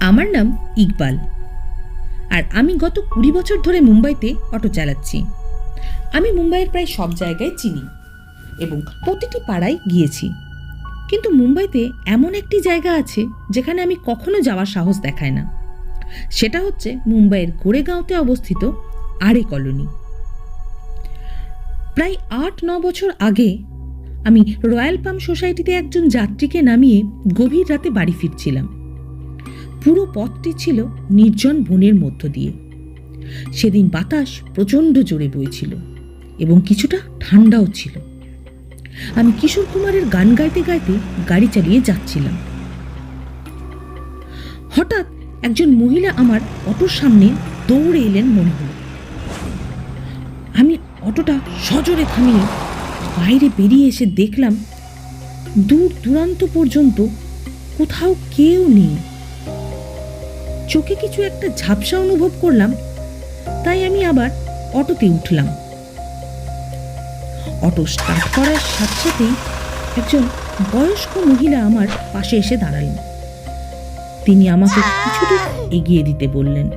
আমার নাম ইকবাল, আর আমি গত 20 বছর ধরে মুম্বাইতে অটো চালাচ্ছি। আমি মুম্বাইয়ের প্রায় সব জায়গায় চিনি এবং প্রতিটি পাড়ায় গিয়েছি, কিন্তু মুম্বাইতে এমন একটি জায়গা আছে যেখানে আমি কখনো যাওয়ার সাহস দেখাই না। সেটা হচ্ছে মুম্বাইয়ের গোরেগাঁওতে অবস্থিত আরে কলোনি। প্রায় 8-9 বছর আগে আমি রয়্যাল পাম সোসাইটিতে একজন যাত্রীকে নামিয়ে গভীর রাতে বাড়ি ফিরছিলাম। পুরো পথটি ছিল নির্জন বনের মধ্য দিয়ে। সেদিন বাতাস প্রচণ্ড জোরে বইছিল এবং কিছুটা ঠান্ডাও ছিল। আমি কিশোর কুমারের গান গাইতে গাইতে গাড়ি চালিয়ে যাচ্ছিলাম। হঠাৎ একজন মহিলা আমার অটোর সামনে দৌড়ে এলেন মনে হলো। আমি অটোটা সজোরে থামিয়ে বাইরে বেরিয়ে এসে দেখলাম দূর দূরান্ত পর্যন্ত কোথাও কেউ নেই। চোখে কিছু একটা ঝাপসা অনুভব করলাম, তাই আমি আবার অটোতে উঠলাম। অটো স্টার্ট করার সাথে সাথেই একজন বয়স্ক মহিলা আমার পাশে এসে দাঁড়ালেন। তিনি আমাকে কিছু দূর এগিয়ে দিতে বললেন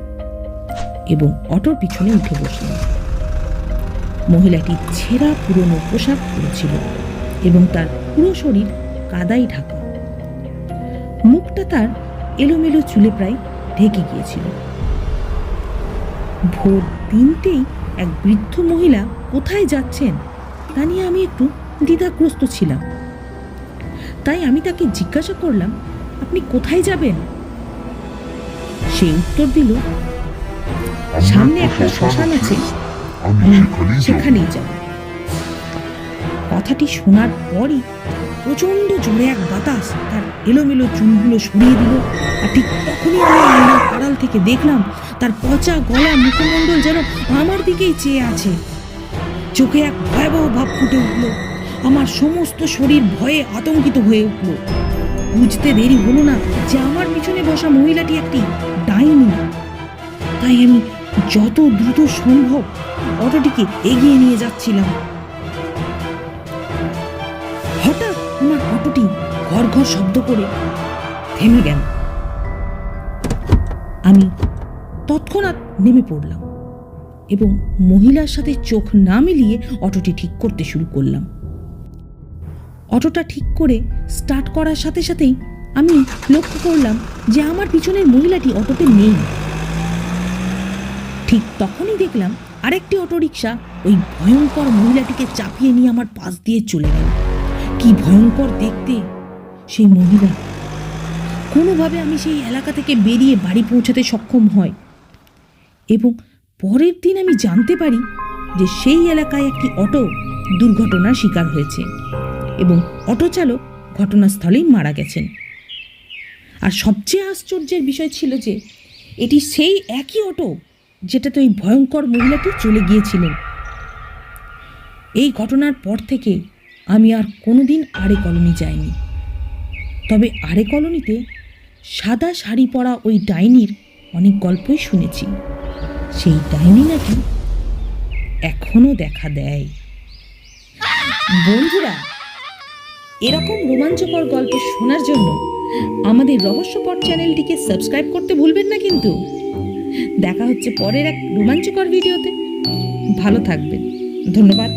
এবং অটোর পিছনে উঠে বসলেন। মহিলাটি ছেঁড়া পুরনো পোশাক পরেছিল এবং তার পুরো শরীর কাদায় ঢাকা। মুখটা তার এলোমেলো চুলে প্রায় ঢেকে গিয়েছিল। ভোর 3টেই এক বৃদ্ধ মহিলা কোথায় যাচ্ছেন তা নিয়ে আমি একটু দ্বিধাগ্রস্ত ছিলাম। তাই আমি তাকে জিজ্ঞাসা করলাম, আপনি কোথায় যাবেন? সে উত্তর দিল, সামনে একটা শ্মশান আছে, আমি সেখানেই যাব। কথাটি শোনার পরই প্রচন্ড জোরে এক বাতাস তার এলোমেলো চুলগুলো সরিয়ে দিল, আর ঠিক তখনই আমি আয়নার আড়াল থেকে দেখলাম তার পচা গলা মুখমণ্ডল যেন আমার দিকেই চেয়ে আছে। চোখে এক ভয়াবহ ভাব ফুটে উঠল। আমার সমস্ত শরীর ভয়ে আতঙ্কিত হয়ে উঠল। বুঝতে দেরি হলো না যে আমার পিছনে বসা মহিলাটি একটি ডাইনি। তাই আমি যত দ্রুত সম্ভব অটোটিকে এগিয়ে নিয়ে যাচ্ছিলাম। হঠাৎ আমার অটোটি ঘর ঘর শব্দ করে থেমে গেল। আমি তৎক্ষণাৎ নেমে পড়লাম এবং মহিলার সাথে চোখ না মিলিয়ে অটোটি ঠিক করতে শুরু করলাম। অটোটা ঠিক করে স্টার্ট করার সাথে সাথেই আমি লক্ষ্য করলাম যে আমার পিছনের মহিলাটি অটোতে নেই। ঠিক তখনই দেখলাম আরেকটি অটোরিকশা ওই ভয়ঙ্কর মহিলাটিকে চাপিয়ে নিয়ে আমার পাশ দিয়ে চলে গেল। কি ভয়ঙ্কর দেখতে সেই মহিলা! কোনোভাবে আমি সেই এলাকা থেকে বেরিয়ে বাড়ি পৌঁছাতে সক্ষম হয় এবং পরের দিন আমি জানতে পারি যে সেই এলাকায় একটি অটো দুর্ঘটনার শিকার হয়েছে এবং অটো চালক ঘটনাস্থলেই মারা গেছেন। আর সবচেয়ে আশ্চর্যের বিষয় ছিল যে এটি সেই একই অটো যেটাতে ওই ভয়ঙ্কর মহিলাটি চলে গিয়েছিলেন। এই ঘটনার পর থেকে আমি আর কোনোদিন আরে কলোনি যাইনি। তবে আরে কলোনিতে সাদা শাড়ি পরা ওই ডাইনির অনেক গল্পই শুনেছি। সেই ডাইনি নাকি এখনো দেখা দেয়। বন্ধুরা, এরকম রোমাঞ্চকর গল্প শোনার জন্য আমাদের রহস্যপট চ্যানেলটিকে সাবস্ক্রাইব করতে ভুলবেন না কিন্তু। দেখা হচ্ছে পরের এক রোমাঞ্চকর ভিডিওতে। ভালো থাকবেন। ধন্যবাদ।